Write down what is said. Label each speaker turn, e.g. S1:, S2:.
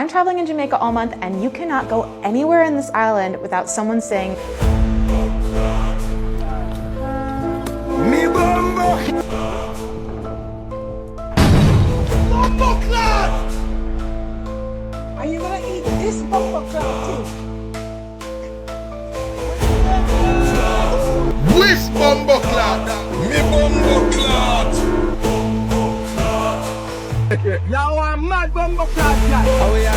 S1: I'm traveling in Jamaica all month, and you cannot go anywhere in this island without someone saying,
S2: Me bombo! Bomboclaat!
S3: Are you gonna eat this Bomboclaat too?
S2: Which Bomboclaat? Me Bomboclaat!
S3: Y'all are mad Bomboclaat guys!
S2: Oh yeah.